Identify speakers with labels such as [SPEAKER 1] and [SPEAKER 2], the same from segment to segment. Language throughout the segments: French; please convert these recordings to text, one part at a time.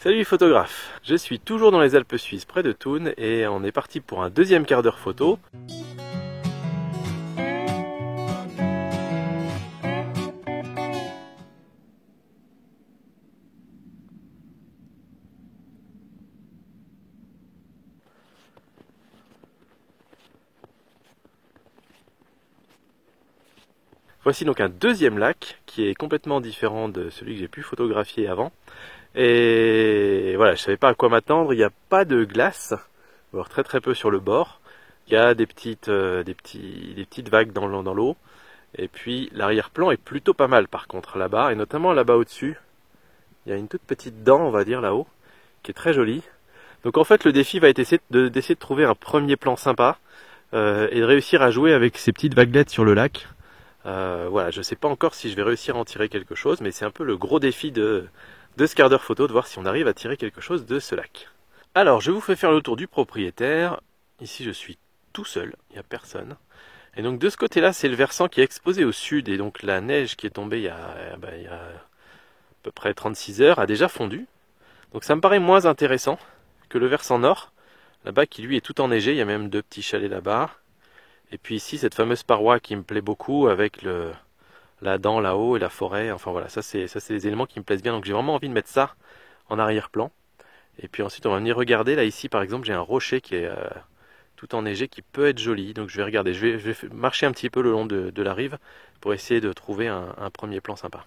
[SPEAKER 1] Salut les photographes, je suis toujours dans les Alpes suisses près de Thun et on est parti pour un deuxième quart d'heure photo. Voici donc un deuxième lac qui est complètement différent de celui que j'ai pu photographier avant. Et voilà, je savais pas à quoi m'attendre, il n'y a pas de glace, voire très peu sur le bord. Il y a des petites vagues dans l'eau. Et puis l'arrière-plan est plutôt pas mal par contre là-bas, et notamment là-bas au-dessus. Il y a une toute petite dent, on va dire là-haut, qui est très jolie. Donc en fait le défi va être d'essayer de trouver un premier plan sympa et de réussir à jouer avec ces petites vaguelettes sur le lac. Voilà, je ne sais pas encore si je vais réussir à en tirer quelque chose, mais c'est un peu le gros défi de ce quart d'heure photo, de voir si on arrive à tirer quelque chose de ce lac. Alors, je vous fais faire le tour du propriétaire. Ici, je suis tout seul, il n'y a personne. Et donc, de ce côté-là, c'est le versant qui est exposé au sud, et donc la neige qui est tombée il y a à peu près 36 heures a déjà fondu. Donc, ça me paraît moins intéressant que le versant nord, là-bas, qui lui est tout enneigé. Il y a même 2 petits chalets là-bas. Et puis ici, cette fameuse paroi qui me plaît beaucoup avec la dent là-haut et la forêt. Enfin voilà, ça c'est des éléments qui me plaisent bien. Donc j'ai vraiment envie de mettre ça en arrière-plan. Et puis ensuite, on va venir regarder. Là, ici, par exemple, j'ai un rocher qui est tout enneigé qui peut être joli. Donc je vais regarder. Je vais marcher un petit peu le long de la rive pour essayer de trouver un premier plan sympa.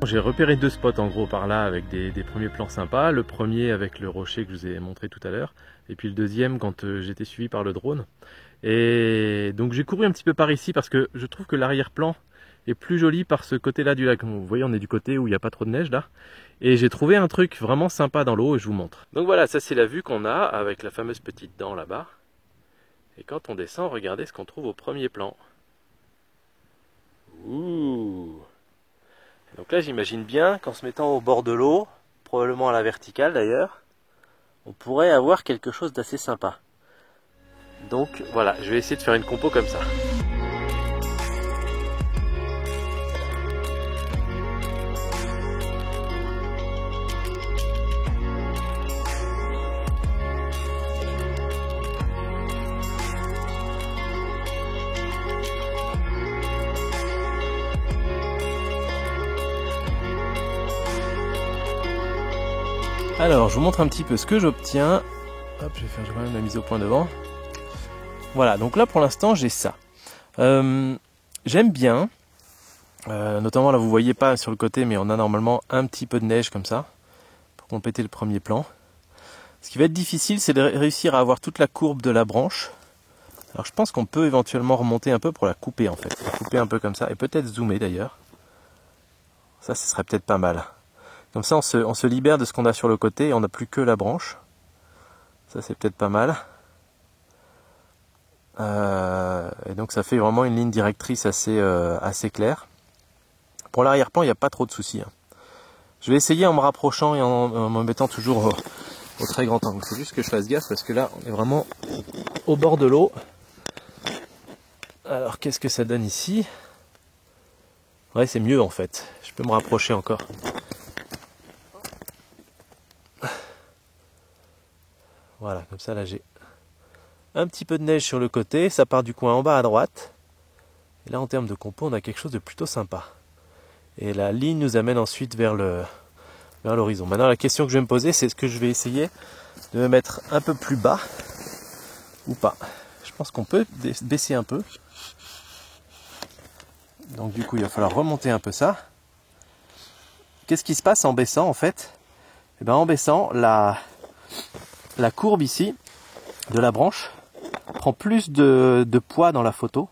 [SPEAKER 1] J'ai repéré 2 spots en gros par là avec des premiers plans sympas. Le premier avec le rocher que je vous ai montré tout à l'heure. Et puis le deuxième quand j'étais suivi par le drone. Et donc j'ai couru un petit peu par ici parce que je trouve que l'arrière-plan est plus joli par ce côté-là du lac. Vous voyez, on est du côté où il n'y a pas trop de neige là. Et j'ai trouvé un truc vraiment sympa dans l'eau et je vous montre. Donc voilà, ça c'est la vue qu'on a avec la fameuse petite dent là-bas. Et quand on descend, regardez ce qu'on trouve au premier plan. Ouh! Donc là, j'imagine bien qu'en se mettant au bord de l'eau, probablement à la verticale d'ailleurs, on pourrait avoir quelque chose d'assez sympa. Donc voilà, je vais essayer de faire une compo comme ça. Alors, je vous montre un petit peu ce que j'obtiens. Hop, je vais faire quand même la mise au point devant. Voilà, donc là pour l'instant j'ai ça. J'aime bien, notamment là vous voyez pas sur le côté, mais on a normalement un petit peu de neige comme ça, pour compléter le premier plan. Ce qui va être difficile, c'est de réussir à avoir toute la courbe de la branche. Alors je pense qu'on peut éventuellement remonter un peu pour la couper en fait. La couper un peu comme ça, et peut-être zoomer d'ailleurs. Ça, ce serait peut-être pas mal. Comme ça, on se libère de ce qu'on a sur le côté et on n'a plus que la branche. Ça, c'est peut-être pas mal. Et donc, ça fait vraiment une ligne directrice assez claire. Pour l'arrière-plan, il n'y a pas trop de soucis. Je vais essayer en me rapprochant et en me mettant toujours au très grand angle. Il faut juste que je fasse gaffe parce que là, on est vraiment au bord de l'eau. Alors, qu'est-ce que ça donne ici? Ouais, c'est mieux en fait. Je peux me rapprocher encore. Voilà, comme ça là j'ai un petit peu de neige sur le côté, ça part du coin en bas à droite. Et là en termes de compo, on a quelque chose de plutôt sympa. Et la ligne nous amène ensuite vers l'horizon. Maintenant la question que je vais me poser, c'est est-ce que je vais essayer de me mettre un peu plus bas ou pas. Je pense qu'on peut baisser un peu. Donc du coup il va falloir remonter un peu ça. qu'est-ce qui se passe en baissant en fait? Eh ben, en baissant, la courbe ici de la branche prend plus de poids dans la photo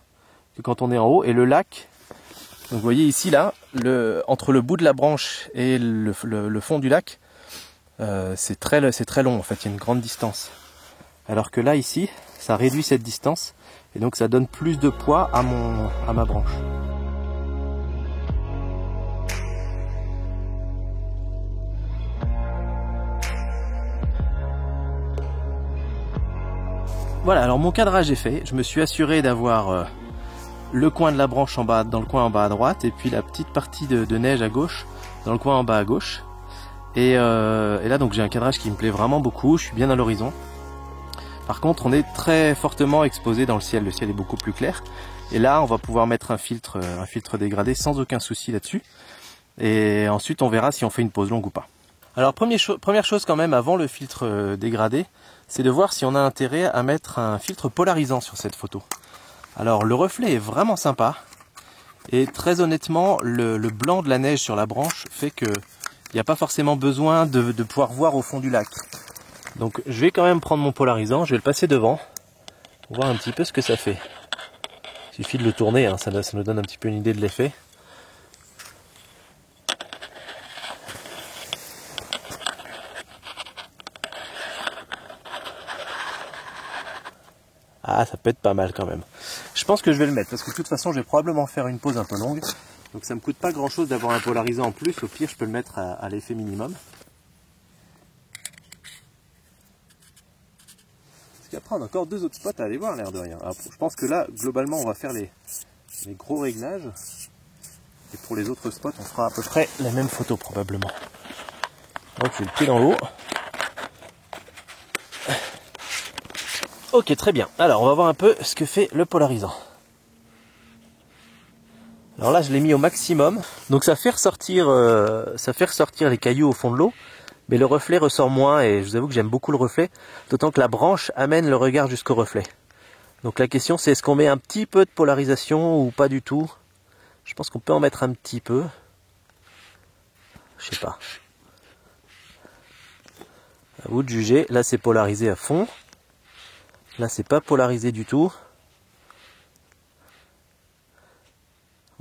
[SPEAKER 1] que quand on est en haut, et le lac, donc vous voyez ici là, entre le bout de la branche et le fond du lac, c'est très long en fait, il y a une grande distance. Alors que là ici, ça réduit cette distance et donc ça donne plus de poids à ma branche. Voilà, alors mon cadrage est fait. Je me suis assuré d'avoir le coin de la branche en bas, dans le coin en bas à droite, et puis la petite partie de neige à gauche, dans le coin en bas à gauche. Et là donc j'ai un cadrage qui me plaît vraiment beaucoup, je suis bien à l'horizon. Par contre on est très fortement exposé dans le ciel est beaucoup plus clair. Et là on va pouvoir mettre un filtre dégradé sans aucun souci là-dessus. Et ensuite on verra si on fait une pause longue ou pas. Alors première chose quand même avant le filtre dégradé, c'est de voir si on a intérêt à mettre un filtre polarisant sur cette photo. Alors le reflet est vraiment sympa, et très honnêtement le blanc de la neige sur la branche fait que il n'y a pas forcément besoin de pouvoir voir au fond du lac. Donc je vais quand même prendre mon polarisant, je vais le passer devant, pour voir un petit peu ce que ça fait. Il suffit de le tourner, hein, ça nous donne un petit peu une idée de l'effet. Ah, ça peut être pas mal quand même. Je pense que je vais le mettre, parce que de toute façon je vais probablement faire une pause un peu longue. Donc ça me coûte pas grand chose d'avoir un polarisant en plus, au pire je peux le mettre à l'effet minimum. Parce qu'après on a encore 2 autres spots à aller voir, l'air de rien. Alors, je pense que là, globalement, on va faire les gros réglages. Et pour les autres spots, on fera à peu près la même photo probablement. Donc j'ai le pied dans l'eau. Ok, très bien. Alors on va voir un peu ce que fait le polarisant. Alors là je l'ai mis au maximum. Donc ça fait ressortir les cailloux au fond de l'eau. Mais le reflet ressort moins, et je vous avoue que j'aime beaucoup le reflet. D'autant que la branche amène le regard jusqu'au reflet. Donc la question c'est, est-ce qu'on met un petit peu de polarisation ou pas du tout? Je pense qu'on peut en mettre un petit peu. Je sais pas. À vous de juger. Là c'est polarisé à fond. Là c'est pas polarisé du tout.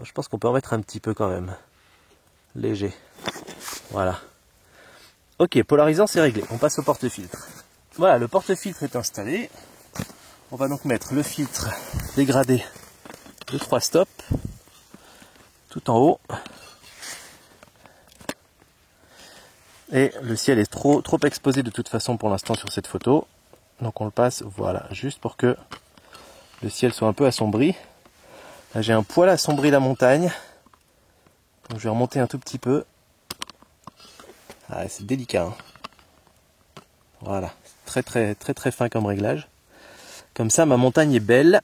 [SPEAKER 1] Je pense qu'on peut en mettre un petit peu quand même. Léger. Voilà. Ok, polarisant c'est réglé. On passe au porte-filtre. Voilà, le porte-filtre est installé. On va donc mettre le filtre dégradé de 3 stops. Tout en haut. Et le ciel est trop exposé de toute façon pour l'instant sur cette photo. Donc on le passe, voilà, juste pour que le ciel soit un peu assombri. Là j'ai un poil assombri la montagne. Donc je vais remonter un tout petit peu. Ah, c'est délicat. Hein. Voilà, très fin comme réglage. Comme ça ma montagne est belle.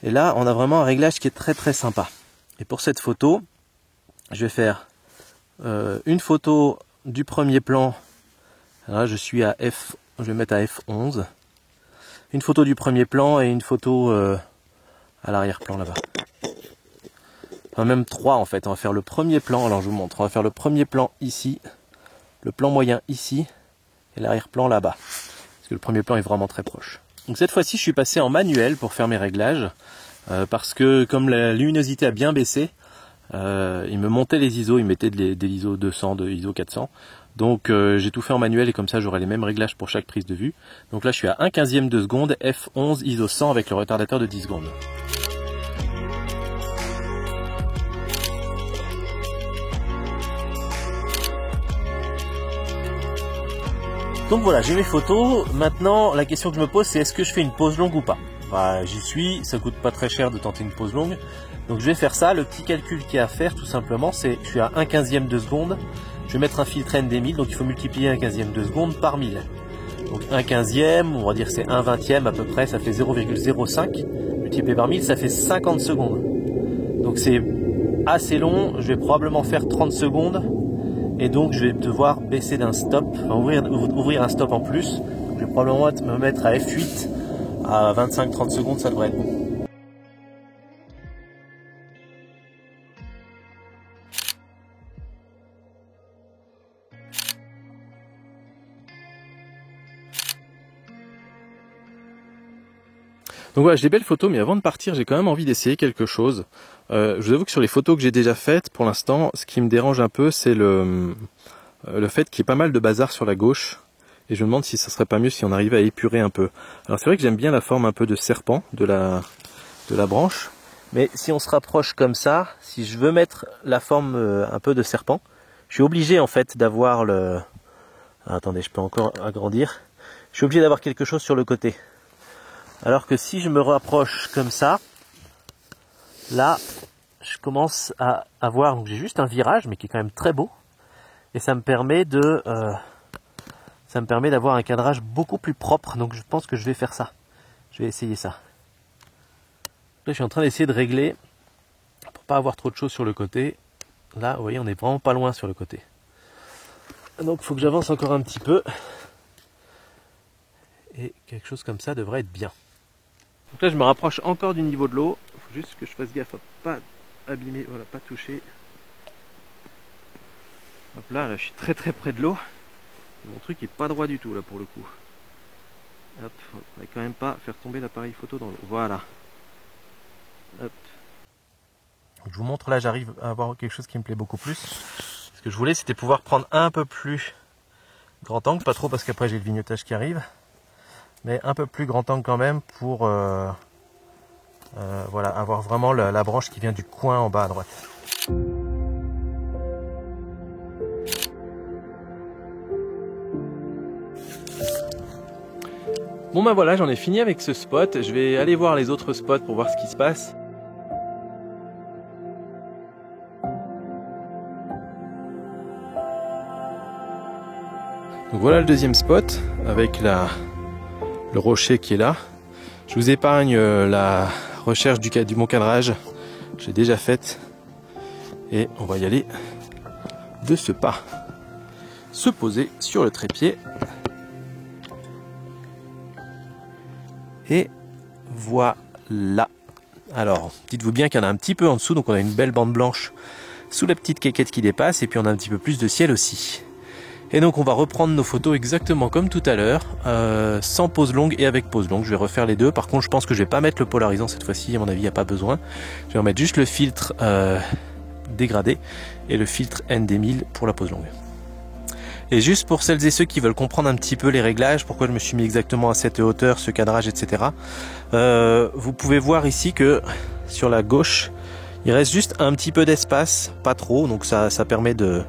[SPEAKER 1] Et là on a vraiment un réglage qui est très sympa. Et pour cette photo, je vais faire une photo du premier plan. Là je suis à je vais mettre à F11. Une photo du premier plan et une photo à l'arrière-plan là-bas. Enfin, même 3 en fait. On va faire le premier plan. Alors je vous montre. On va faire le premier plan ici, le plan moyen ici et l'arrière-plan là-bas. Parce que le premier plan est vraiment très proche. Donc cette fois-ci, je suis passé en manuel pour faire mes réglages. Parce que comme la luminosité a bien baissé, il me montait les ISO. Il mettait des ISO 200, de ISO 400. Donc j'ai tout fait en manuel et comme ça j'aurai les mêmes réglages pour chaque prise de vue. Donc là je suis à 1/15 de seconde, F11 ISO 100 avec le retardateur de 10 secondes. Donc voilà, j'ai mes photos. Maintenant la question que je me pose c'est, est-ce que je fais une pause longue ou pas? Bah, j'y suis, ça coûte pas très cher de tenter une pause longue. Donc je vais faire ça. Le petit calcul qu'il y a à faire tout simplement, c'est je suis à 1/15 de seconde. Je vais mettre un filtre ND1000, donc il faut multiplier 1/15 de seconde par 1000. Donc 1/15, on va dire c'est 1/20 à peu près, ça fait 0,05. Multiplié par 1000, ça fait 50 secondes. Donc c'est assez long, je vais probablement faire 30 secondes. Et donc je vais devoir baisser d'un stop, enfin, ouvrir un stop en plus. Donc, je vais probablement me mettre à F8 à 25-30 secondes, ça devrait être bon. Donc voilà, j'ai des belles photos, mais avant de partir, j'ai quand même envie d'essayer quelque chose. Je vous avoue que sur les photos que j'ai déjà faites, pour l'instant, ce qui me dérange un peu, c'est le fait qu'il y ait pas mal de bazar sur la gauche. Et je me demande si ça serait pas mieux si on arrivait à épurer un peu. Alors c'est vrai que j'aime bien la forme un peu de serpent de la branche. Mais si on se rapproche comme ça, si je veux mettre la forme un peu de serpent, je suis obligé en fait d'avoir le... Attendez, je peux encore agrandir. Je suis obligé d'avoir quelque chose sur le côté. Alors que si je me rapproche comme ça, là, je commence à avoir... Donc j'ai juste un virage, mais qui est quand même très beau. Et ça me permet de... ça me permet d'avoir un cadrage beaucoup plus propre. Donc je pense que je vais faire ça. Je vais essayer ça. Là, je suis en train d'essayer de régler pour pas avoir trop de choses sur le côté. Là, vous voyez, on est vraiment pas loin sur le côté. Donc il faut que j'avance encore un petit peu. Et quelque chose comme ça devrait être bien. Donc là je me rapproche encore du niveau de l'eau. Il faut juste que je fasse gaffe à pas abîmer, voilà, pas toucher. Hop là, je suis très très près de l'eau. Mon truc est pas droit du tout là pour le coup. Hop, on va quand même pas faire tomber l'appareil photo dans l'eau. Voilà. Hop. Donc, je vous montre là, j'arrive à avoir quelque chose qui me plaît beaucoup plus. Ce que je voulais, c'était pouvoir prendre un peu plus grand angle, pas trop parce qu'après j'ai le vignotage qui arrive. Mais un peu plus grand angle quand même pour voilà, avoir vraiment la branche qui vient du coin en bas à droite. Bon ben voilà, j'en ai fini avec ce spot. Je vais aller voir les autres spots pour voir ce qui se passe. Donc voilà le deuxième spot avec le rocher qui est là. Je vous épargne la recherche du bon cadrage. J'ai déjà faite. Et on va y aller de ce pas. Se poser sur le trépied. Et voilà. Alors, dites-vous bien qu'il y en a un petit peu en dessous. Donc on a une belle bande blanche sous la petite quéquette qui dépasse. Et puis on a un petit peu plus de ciel aussi. Et donc on va reprendre nos photos exactement comme tout à l'heure, sans pause longue et avec pause longue. Je vais refaire les deux. Par contre, je pense que je vais pas mettre le polarisant cette fois-ci. À mon avis, il n'y a pas besoin. Je vais remettre juste le filtre dégradé et le filtre ND1000 pour la pause longue. Et juste pour celles et ceux qui veulent comprendre un petit peu les réglages, pourquoi je me suis mis exactement à cette hauteur, ce cadrage, etc. Vous pouvez voir ici que sur la gauche, il reste juste un petit peu d'espace, pas trop. Donc ça permet de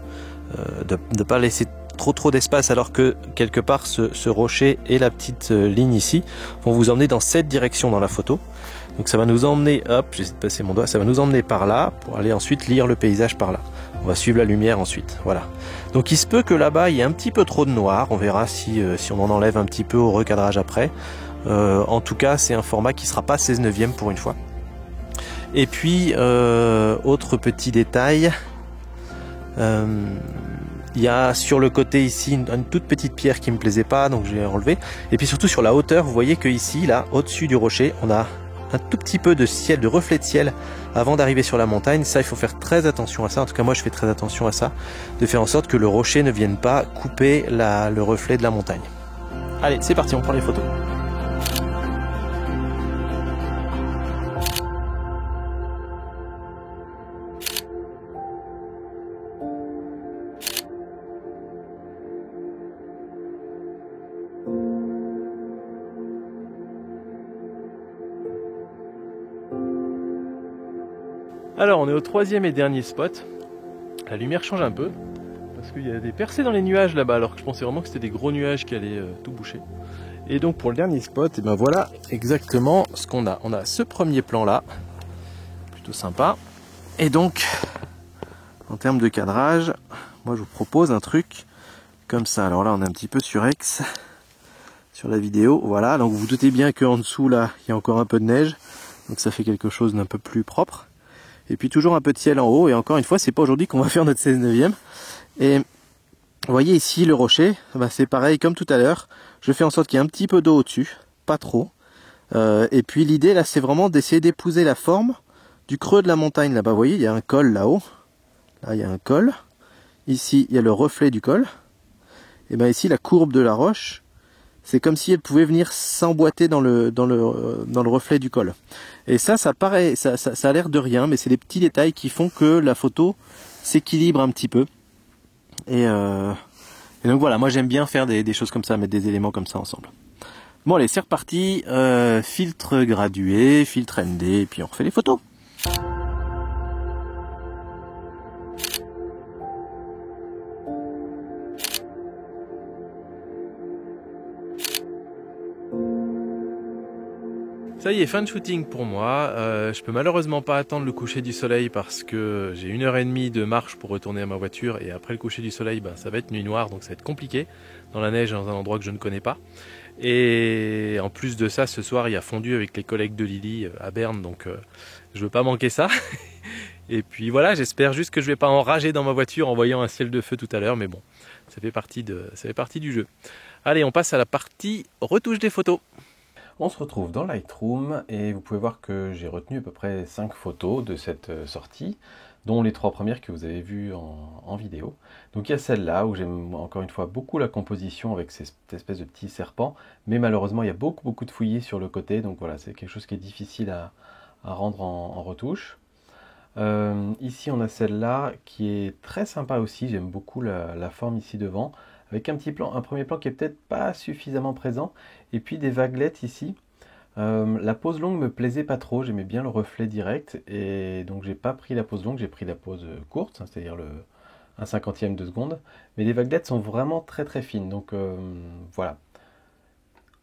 [SPEAKER 1] ne pas laisser trop d'espace, alors que quelque part ce rocher et la petite ligne ici vont vous emmener dans cette direction dans la photo. Donc ça va nous emmener, hop, j'essaie de passer mon doigt, ça va nous emmener par là pour aller ensuite lire le paysage par là. On va suivre la lumière ensuite, voilà. Donc il se peut que là-bas il y ait un petit peu trop de noir, on verra si on en enlève un petit peu au recadrage après. En tout cas c'est un format qui sera pas 16/9 pour une fois. Et puis autre petit détail, il y a sur le côté ici une toute petite pierre qui me plaisait pas, donc je l'ai enlevée. Et puis surtout sur la hauteur, vous voyez que ici, là, au-dessus du rocher, on a un tout petit peu de ciel, de reflet de ciel avant d'arriver sur la montagne. Ça, il faut faire très attention à ça. En tout cas, moi, je fais très attention à ça, de faire en sorte que le rocher ne vienne pas couper le reflet de la montagne. Allez, c'est parti, on prend les photos. Alors on est au troisième et dernier spot. La lumière change un peu parce qu'il y a des percées dans les nuages là-bas, alors que je pensais vraiment que c'était des gros nuages qui allaient tout boucher. Et donc pour le dernier spot, et ben voilà exactement ce qu'on a. On a ce premier plan là, plutôt sympa. Et donc en termes de cadrage, moi je vous propose un truc comme ça. Alors là on est un petit peu surex sur la vidéo, voilà. Donc vous vous doutez bien qu'en dessous là il y a encore un peu de neige, donc ça fait quelque chose d'un peu plus propre. Et puis toujours un peu de ciel en haut, et encore une fois, c'est pas aujourd'hui qu'on va faire notre 16/9. Et vous voyez ici le rocher, bah c'est pareil comme tout à l'heure. Je fais en sorte qu'il y ait un petit peu d'eau au-dessus, pas trop. Et puis l'idée là, c'est vraiment d'essayer d'épouser la forme du creux de la montagne là-bas. Vous voyez, il y a un col là-haut. Là, il y a un col. Ici, il y a le reflet du col. Et ben ici, la courbe de la roche, c'est comme si elle pouvait venir s'emboîter dans le reflet du col. Et ça paraît, ça a l'air de rien, mais c'est des petits détails qui font que la photo s'équilibre un petit peu. Et donc voilà, moi j'aime bien faire des choses comme ça, mettre des éléments comme ça ensemble. Bon allez, c'est reparti, filtre gradué, filtre ND, et puis on refait les photos. Ça y est, fin de shooting pour moi. Je peux malheureusement pas attendre le coucher du soleil parce que j'ai 1h30 de marche pour retourner à ma voiture et après le coucher du soleil, ça va être nuit noire, donc ça va être compliqué dans la neige, dans un endroit que je ne connais pas. Et en plus de ça, ce soir il y a fondu avec les collègues de Lily à Berne, donc je veux pas manquer ça. Et puis voilà, j'espère juste que je vais pas enrager dans ma voiture en voyant un ciel de feu tout à l'heure, mais bon, ça fait partie du jeu. Allez, on passe à la partie retouche des photos. On se retrouve dans Lightroom et vous pouvez voir que j'ai retenu à peu près 5 photos de cette sortie, dont les 3 premières que vous avez vues en vidéo. Donc il y a celle-là où j'aime encore une fois beaucoup la composition avec cette espèce de petit serpent, mais malheureusement il y a beaucoup de fouillis sur le côté, donc voilà, c'est quelque chose qui est difficile à rendre en retouche. Ici on a celle-là qui est très sympa aussi, j'aime beaucoup la forme ici devant, avec un premier plan qui est peut-être pas suffisamment présent, et puis des vaguelettes ici. La pose longue me plaisait pas trop, j'aimais bien le reflet direct, et donc j'ai pas pris la pose longue, j'ai pris la pose courte, c'est-à-dire un 50e de seconde, mais les vaguelettes sont vraiment très fines, donc voilà.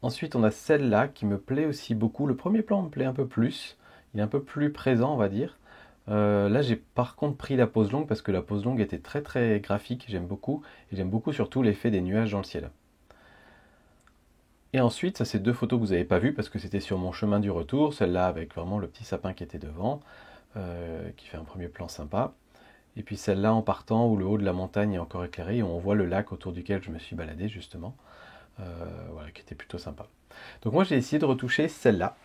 [SPEAKER 1] Ensuite on a celle-là qui me plaît aussi beaucoup, le premier plan me plaît un peu plus, il est un peu plus présent on va dire. Là j'ai par contre pris la pose longue parce que la pose longue était très graphique, j'aime beaucoup, et j'aime beaucoup surtout l'effet des nuages dans le ciel. Et ensuite, ça c'est 2 photos que vous n'avez pas vues parce que c'était sur mon chemin du retour, celle-là avec vraiment le petit sapin qui était devant, qui fait un premier plan sympa, et puis celle-là en partant où le haut de la montagne est encore éclairé, et on voit le lac autour duquel je me suis baladé justement, voilà, qui était plutôt sympa. Donc moi j'ai essayé de retoucher celle-là,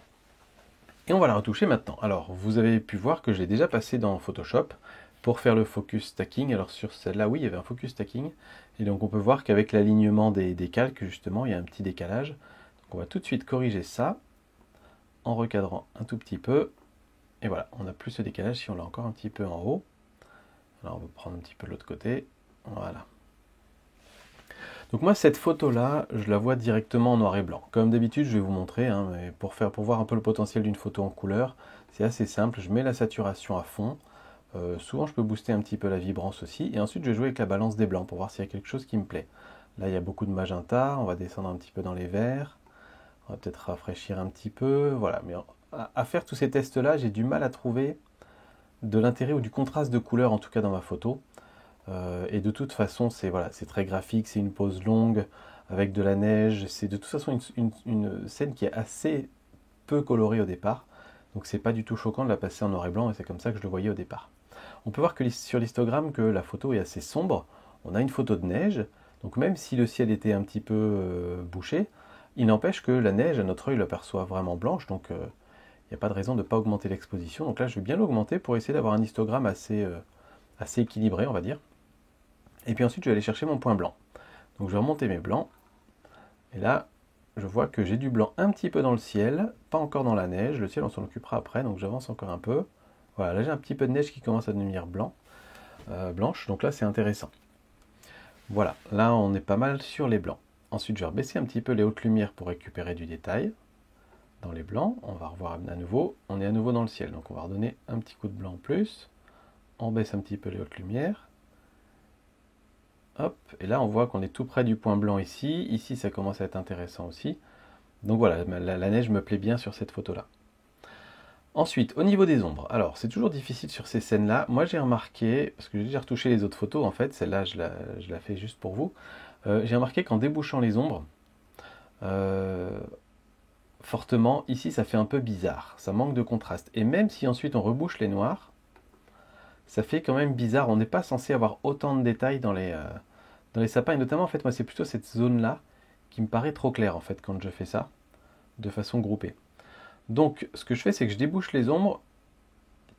[SPEAKER 1] et on va la retoucher maintenant. Alors, vous avez pu voir que je l'ai déjà passé dans Photoshop pour faire le focus stacking. Alors sur celle-là, oui, il y avait un focus stacking. Et donc on peut voir qu'avec l'alignement des calques, justement, il y a un petit décalage. Donc on va tout de suite corriger ça en recadrant un tout petit peu. Et voilà, on n'a plus ce décalage si on l'a encore un petit peu en haut. Alors on va prendre un petit peu de l'autre côté. Voilà. Donc moi cette photo là, je la vois directement en noir et blanc. Comme d'habitude je vais vous montrer, mais pour voir un peu le potentiel d'une photo en couleur, c'est assez simple. Je mets la saturation à fond. Souvent je peux booster un petit peu la vibrance aussi. Et ensuite je vais jouer avec la balance des blancs pour voir s'il y a quelque chose qui me plaît. Là il y a beaucoup de magenta, on va descendre un petit peu dans les verts. On va peut-être rafraîchir un petit peu. Voilà, mais à faire tous ces tests là, j'ai du mal à trouver de l'intérêt ou du contraste de couleur en tout cas dans ma photo. Et de toute façon, c'est très graphique, c'est une pose longue avec de la neige. C'est de toute façon une scène qui est assez peu colorée au départ. Donc c'est pas du tout choquant de la passer en noir et blanc et c'est comme ça que je le voyais au départ. On peut voir que sur l'histogramme que la photo est assez sombre. On a une photo de neige. Donc même si le ciel était un petit peu bouché, il n'empêche que la neige, à notre œil, l'aperçoit vraiment blanche. Donc il n'y a pas de raison de ne pas augmenter l'exposition. Donc là, je vais bien l'augmenter pour essayer d'avoir un histogramme assez équilibré, on va dire. Et puis ensuite, je vais aller chercher mon point blanc. Donc je vais remonter mes blancs. Et là, je vois que j'ai du blanc un petit peu dans le ciel, pas encore dans la neige. Le ciel, on s'en occupera après, donc j'avance encore un peu. Voilà, là j'ai un petit peu de neige qui commence à devenir blanche. Donc là, c'est intéressant. Voilà, là on est pas mal sur les blancs. Ensuite, je vais rebaisser un petit peu les hautes lumières pour récupérer du détail. Dans les blancs, on va revoir à nouveau. On est à nouveau dans le ciel, donc on va redonner un petit coup de blanc en plus. On baisse un petit peu les hautes lumières. Hop, et là on voit qu'on est tout près du point blanc ici. Ici ça commence à être intéressant aussi. Donc voilà, la neige me plaît bien sur cette photo-là. Ensuite, au niveau des ombres. Alors, c'est toujours difficile sur ces scènes-là. Moi j'ai remarqué, parce que j'ai déjà retouché les autres photos en fait, celle-là je la fais juste pour vous. J'ai remarqué qu'en débouchant les ombres, fortement, ici ça fait un peu bizarre. Ça manque de contraste. Et même si ensuite on rebouche les noirs, ça fait quand même bizarre. On n'est pas censé avoir autant de détails dans les sapins. Et notamment, en fait, moi, c'est plutôt cette zone-là qui me paraît trop claire, en fait, quand je fais ça, de façon groupée. Donc, ce que je fais, c'est que je débouche les ombres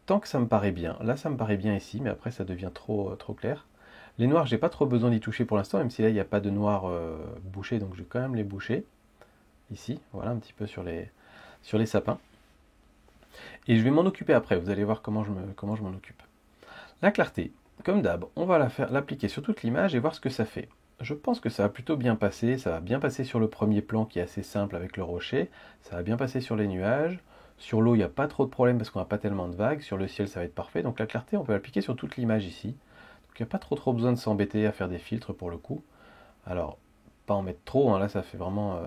[SPEAKER 1] tant que ça me paraît bien. Là, ça me paraît bien ici, mais après, ça devient trop clair. Les noirs, j'ai pas trop besoin d'y toucher pour l'instant, même si là, il n'y a pas de noir bouché, donc je vais quand même les boucher.
[SPEAKER 2] ici, voilà, un petit peu sur les sapins. Et je vais m'en occuper après, vous allez voir comment je m'en occupe. La clarté, comme d'hab, on va l'appliquer sur toute l'image et voir ce que ça fait. Je pense que ça va plutôt bien passer, ça va bien passer sur le premier plan qui est assez simple avec le rocher, ça va bien passer sur les nuages, sur l'eau il n'y a pas trop de problème parce qu'on n'a pas tellement de vagues, sur le ciel ça va être parfait, donc la clarté on peut l'appliquer sur toute l'image ici. Donc il n'y a pas trop besoin de s'embêter à faire des filtres pour le coup. Alors, pas en mettre trop, hein, là ça fait vraiment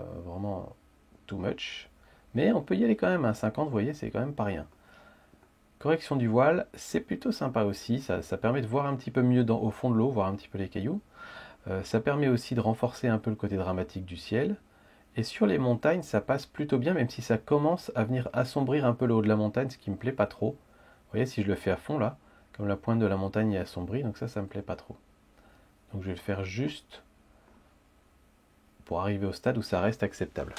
[SPEAKER 2] too much, mais on peut y aller quand même, à 50 vous voyez c'est quand même pas rien. Correction du voile, c'est plutôt sympa aussi, ça permet de voir un petit peu mieux au fond de l'eau, voir un petit peu les cailloux. Ça permet aussi de renforcer un peu le côté dramatique du ciel. Et sur les montagnes, ça passe plutôt bien, même si ça commence à venir assombrir un peu le haut de la montagne, ce qui me plaît pas trop. Vous voyez, si je le fais à fond là, comme la pointe de la montagne est assombrie, donc ça me plaît pas trop. Donc je vais le faire juste pour arriver au stade où ça reste acceptable.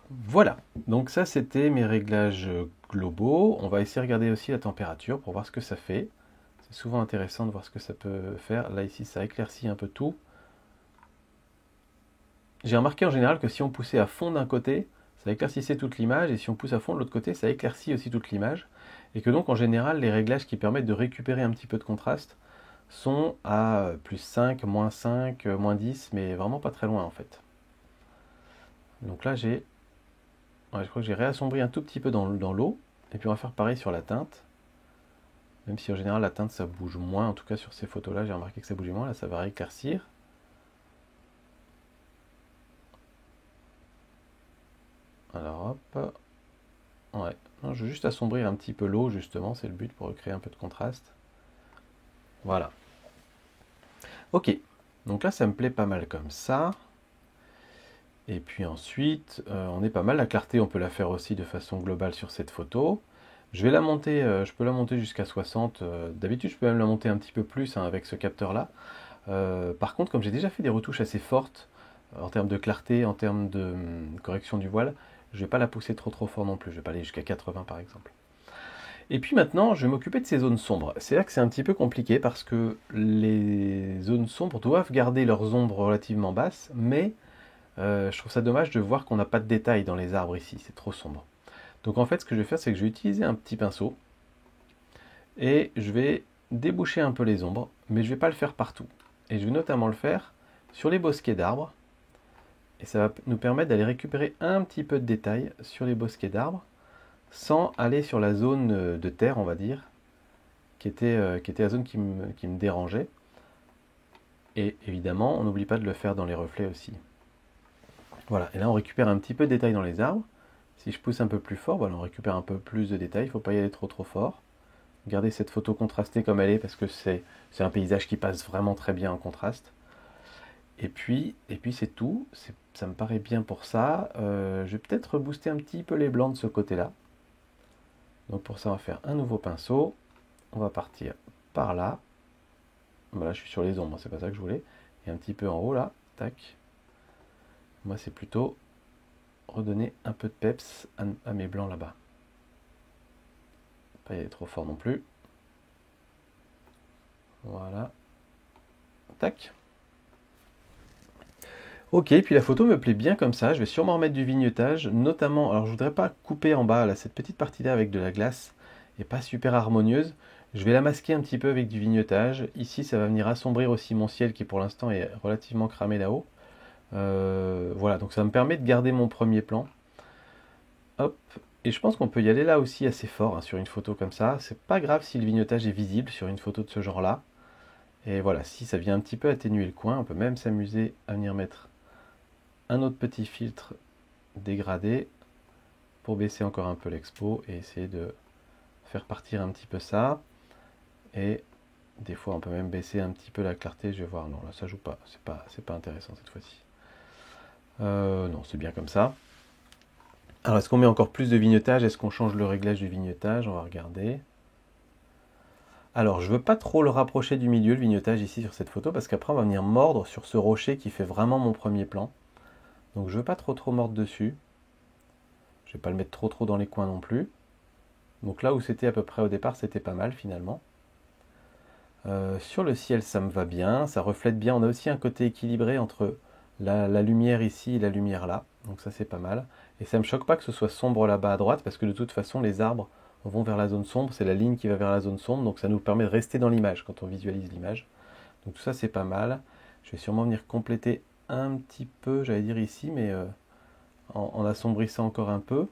[SPEAKER 2] Voilà, donc ça c'était mes réglages globaux. On va essayer de regarder aussi la température pour voir ce que ça fait. C'est souvent intéressant de voir ce que ça peut faire. Là ici ça éclaircit un peu tout. J'ai remarqué en général que si on poussait à fond d'un côté, ça éclaircissait toute l'image, et si on pousse à fond de l'autre côté, ça éclaircit aussi toute l'image. Et que donc en général, les réglages qui permettent de récupérer un petit peu de contraste sont à plus 5, moins 5, moins 10, mais vraiment pas très loin en fait. Donc là je crois que j'ai réassombri un tout petit peu dans l'eau, et puis on va faire pareil sur la teinte. Même si en général la teinte ça bouge moins, en tout cas sur ces photos là j'ai remarqué que ça bougeait moins, là ça va rééclaircir. Alors hop, ouais, non, je veux juste assombrir un petit peu l'eau justement, c'est le but pour créer un peu de contraste. Voilà. Ok, donc là ça me plaît pas mal comme ça. Et puis ensuite, on est pas mal. La clarté, on peut la faire aussi de façon globale sur cette photo. Je vais la monter, je peux la monter jusqu'à 60. D'habitude, je peux même la monter un petit peu plus hein, avec ce capteur-là. Par contre, comme j'ai déjà fait des retouches assez fortes en termes de clarté, en termes de correction du voile, je ne vais pas la pousser trop fort non plus. Je vais pas aller jusqu'à 80 par exemple. Et puis maintenant, je vais m'occuper de ces zones sombres. C'est là que c'est un petit peu compliqué parce que les zones sombres doivent garder leurs ombres relativement basses, mais je trouve ça dommage de voir qu'on n'a pas de détails dans les arbres ici, c'est trop sombre. Donc en fait, ce que je vais faire, c'est que je vais utiliser un petit pinceau et je vais déboucher un peu les ombres, mais je ne vais pas le faire partout. Et je vais notamment le faire sur les bosquets d'arbres. Et ça va nous permettre d'aller récupérer un petit peu de détails sur les bosquets d'arbres sans aller sur la zone de terre, on va dire, qui était la zone qui me dérangeait. Et évidemment, on n'oublie pas de le faire dans les reflets aussi. Voilà, et là on récupère un petit peu de détails dans les arbres. Si je pousse un peu plus fort, voilà, on récupère un peu plus de détails, il ne faut pas y aller trop fort. Regardez cette photo contrastée comme elle est, parce que c'est un paysage qui passe vraiment très bien en contraste. Et puis c'est tout, ça me paraît bien pour ça. Je vais peut-être rebooster un petit peu les blancs de ce côté-là. Donc pour ça, on va faire un nouveau pinceau. On va partir par là. Voilà, je suis sur les ombres, c'est pas ça que je voulais. Et un petit peu en haut là, tac. Moi, c'est plutôt redonner un peu de peps à mes blancs là-bas. Pas y aller trop fort non plus. Voilà. Tac. Ok, puis la photo me plaît bien comme ça. Je vais sûrement remettre du vignettage, notamment. Alors, je voudrais pas couper en bas là, cette petite partie-là avec de la glace et pas super harmonieuse. Je vais la masquer un petit peu avec du vignettage. Ici, ça va venir assombrir aussi mon ciel qui pour l'instant est relativement cramé là-haut. Voilà, donc ça me permet de garder mon premier plan. Hop, et je pense qu'on peut y aller là aussi assez fort hein, sur une photo comme ça. C'est pas grave si le vignettage est visible sur une photo de ce genre-là. Et voilà, si ça vient un petit peu atténuer le coin, on peut même s'amuser à venir mettre un autre petit filtre dégradé pour baisser encore un peu l'expo et essayer de faire partir un petit peu ça. Et des fois, on peut même baisser un petit peu la clarté. Je vais voir, non, là ça joue pas. C'est pas intéressant cette fois-ci. Non, c'est bien comme ça. Alors, est-ce qu'on met encore plus de vignettage? Est-ce qu'on change le réglage du vignettage? On va regarder. Alors, je ne veux pas trop le rapprocher du milieu, le vignettage ici sur cette photo, parce qu'après on va venir mordre sur ce rocher qui fait vraiment mon premier plan. Donc je ne veux pas trop mordre dessus. Je ne vais pas le mettre trop dans les coins non plus. Donc là où c'était à peu près au départ, c'était pas mal finalement. Sur le ciel, ça me va bien, ça reflète bien. On a aussi un côté équilibré entre la lumière ici et la lumière là. Donc ça c'est pas mal. Et ça me choque pas que ce soit sombre là-bas à droite, parce que de toute façon les arbres vont vers la zone sombre, c'est la ligne qui va vers la zone sombre, donc ça nous permet de rester dans l'image quand on visualise l'image. Donc tout ça c'est pas mal. Je vais sûrement venir compléter un petit peu, j'allais dire ici, mais en assombrissant encore un peu.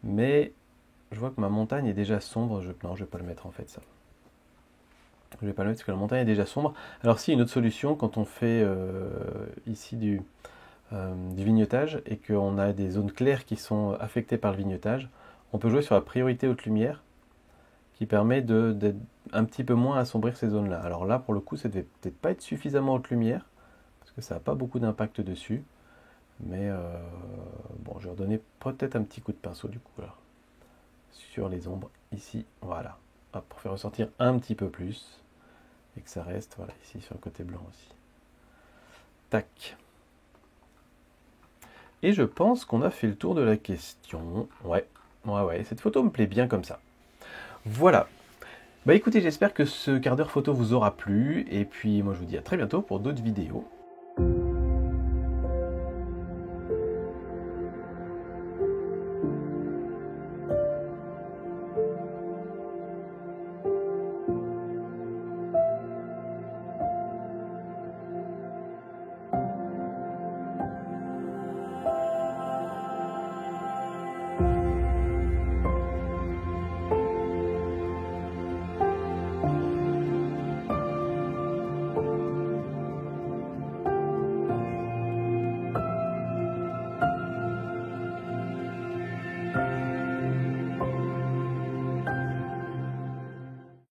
[SPEAKER 2] Mais je vois que ma montagne est déjà sombre. Non, je vais pas le mettre en fait ça. Je vais pas le mettre parce que la montagne est déjà sombre. Alors si, une autre solution, quand on fait ici du vignetage et qu'on a des zones claires qui sont affectées par le vignetage, on peut jouer sur la priorité haute lumière qui permet d'être un petit peu moins assombrir ces zones-là. Alors là, pour le coup, ça devait peut-être pas être suffisamment haute lumière parce que ça n'a pas beaucoup d'impact dessus. Mais bon, je vais redonner peut-être un petit coup de pinceau du coup là, sur les ombres ici, voilà. Hop, pour faire ressortir un petit peu plus et que ça reste, voilà, ici sur le côté blanc aussi. Tac. Et je pense qu'on a fait le tour de la question. Ouais, cette photo me plaît bien comme ça. Voilà. Bah écoutez, j'espère que ce quart d'heure photo vous aura plu. Et puis moi je vous dis à très bientôt pour d'autres vidéos.